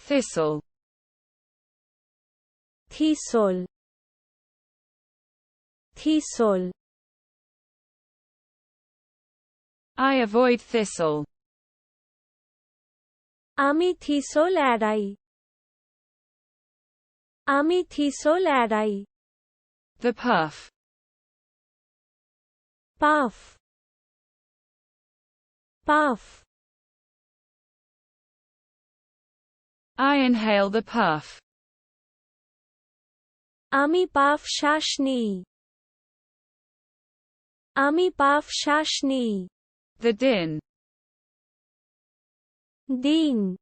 Thistle. Thistle. Thistle. I avoid thistle. আমি thistle এড়াই। আমি thistle এড়াই। The puff. Puff. Puff. I inhale the puff. আমি puff শ্বাস নিই। আমি পাফ শ্বাস নিই। The din. দিন।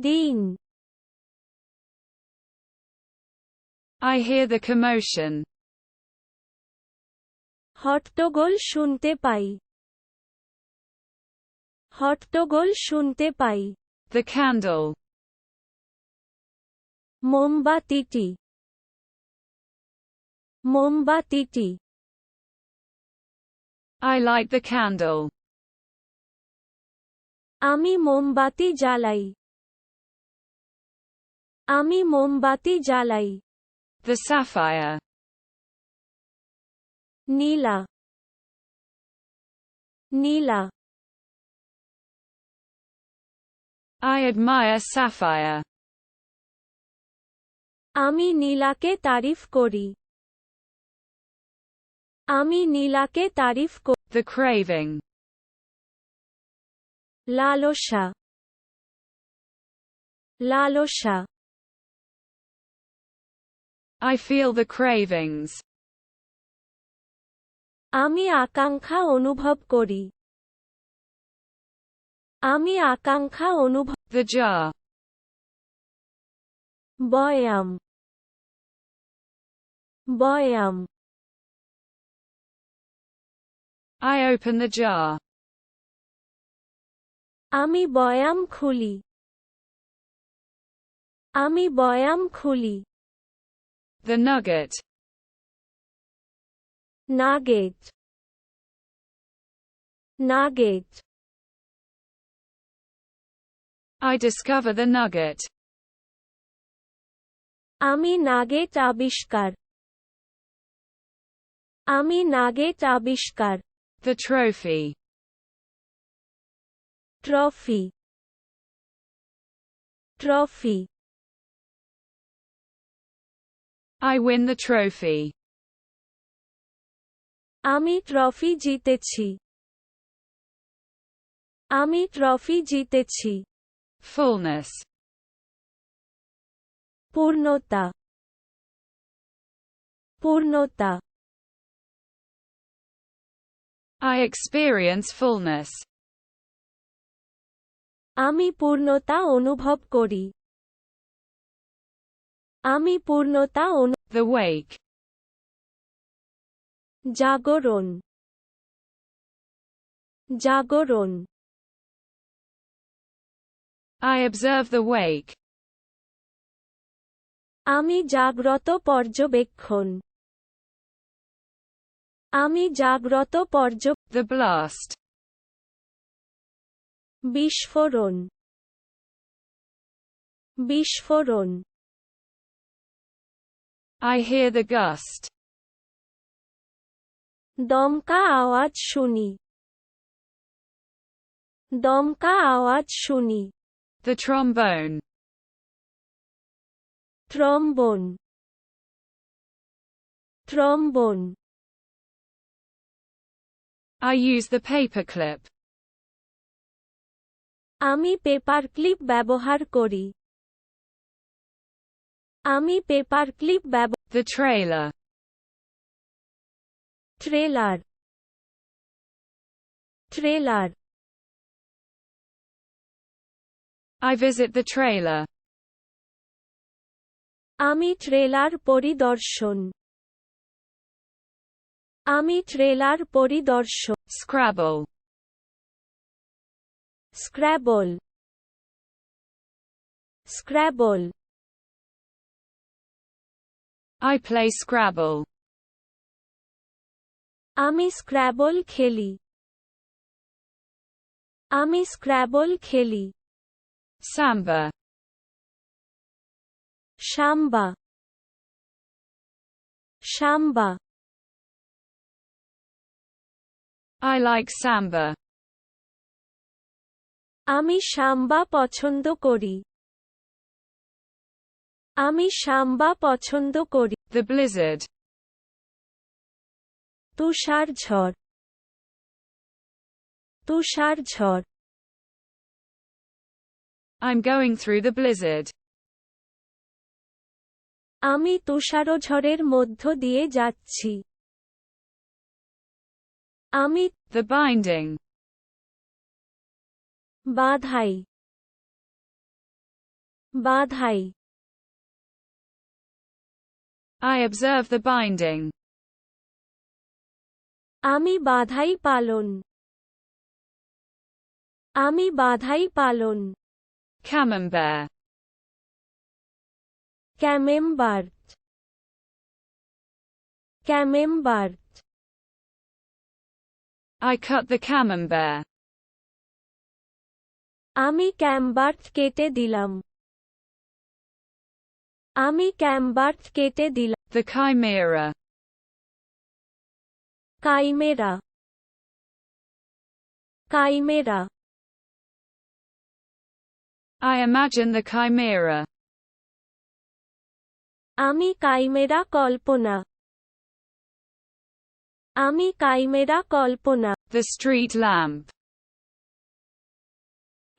দিন। I hear the commotion. হট্টগোল শুনতে পাই। হট্টগোল শুনতে পাই। The candle. মোমবাতিটি। মোমবাতিটি। I light the candle. আমি মোমবাতি জ্বালাই। আমি মোমবাতি জ্বালাই। The sapphire. Nila. Nila. I admire sapphire. আমি নীলাকে তারিফ করি। আমি নীলাকে তারিফ করি। The craving. লালসা। লালসা। I feel the cravings. আমি আকাঙ্ক্ষা অনুভব করি। আমি আকাঙ্ক্ষা অনুভব। The jar. বয়াম। বয়াম। I open the jar. আমি বয়াম খুলি। আমি বয়াম খুলি। The nugget. Nugget. Nugget. I discover the nugget. আমি নাগেট আবিষ্কার। আমি নাগেট আবিষ্কার। The trophy. Trophy. Trophy. I win the trophy. আমি ট্রফি জিতেছি। আমি ট্রফি জিতেছি। Fullness. পূর্ণতা। পূর্ণতা। I experience fullness. আমি পূর্ণতা অনুভব করি। আমি পূর্ণতা The wake. জাগরণ। জাগরণ। I observe the wake. আমি জাগ্রত পর্যবেক্ষণ। আমি জাগ্রত The blast. বিস্ফোরণ। বিস্ফোরণ। I hear the gust. দমকা আওয়াজ শুনি। দমকা আওয়াজ শুনি। The trombone. Trombone. Trombone. I use the paperclip. আমি পেপার ক্লিপ ব্যবহার করি। আমি paper clip The trailer. Trailer. Trailer. I visit the trailer. আমি ট্রেলার পরিদর্শন। আমি ট্রেলার পরিদর্শন। Scrabble. Scrabble. Scrabble. I play Scrabble. আমি স্ক্র্যাবল খেলি। আমি স্ক্র্যাবল খেলি। Samba. Samba samba I like samba. আমি সাম্বা পছন্দ করি আমি সাম্বা পছন্দ করি The blizzard. তুষার ঝড় তুষার ঝড় I'm going through the blizzard. আমি তুষারঝড়ের মধ্য দিয়ে যাচ্ছি আমি The binding. বাধাই বাধাই I observe the binding. আমি বাধাই পালন আমি বাধাই পালন Camembert. Camembert camembert I cut the camembert. আমি ক্যামবার্ট কেটে দিলাম আমি ক্যামবার্ট কেটে দিলাম The chimera. Chimera chimera I imagine the chimera. আমি কাইমেরা কল্পনা আমি chimera Kalpana The street lamp.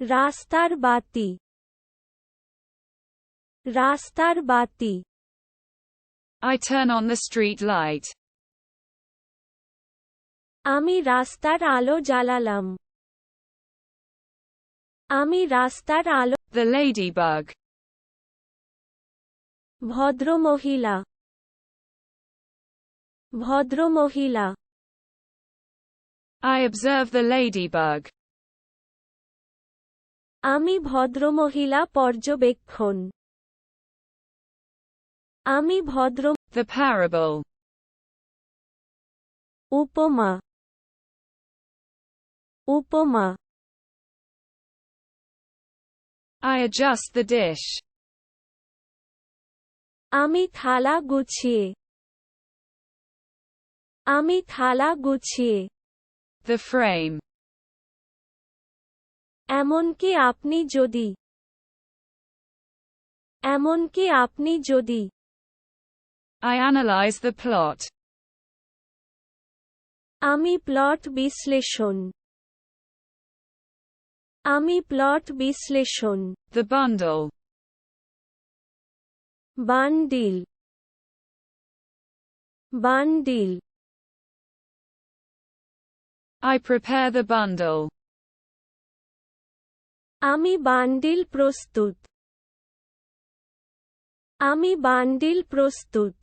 রাস্তার বাতি রাস্তার বাতি I turn on the street light. আমি রাস্তার আলো জ্বালালাম আমি রাস্তার আলো The ladybug. ভদ্রমহিলা ভদ্রমহিলা I observe the ladybug. আমি ভদ্রমহিলা পর্যবেক্ষণ আমি ভদ্র The parable. উপমা উপমা I adjust the dish. আমি থালা গুছিয়ে আমি থালা গুছিয়ে The frame. এমনকি আপনি যদি এমনকি আপনি যদি I analyze the plot. আমি প্লট বিশ্লেষণ আমি প্লট বিশ্লেষণ The bundle. Bundle bundle I prepare the bundle. আমি বান্ডিল প্রস্তুত আমি বান্ডিল প্রস্তুত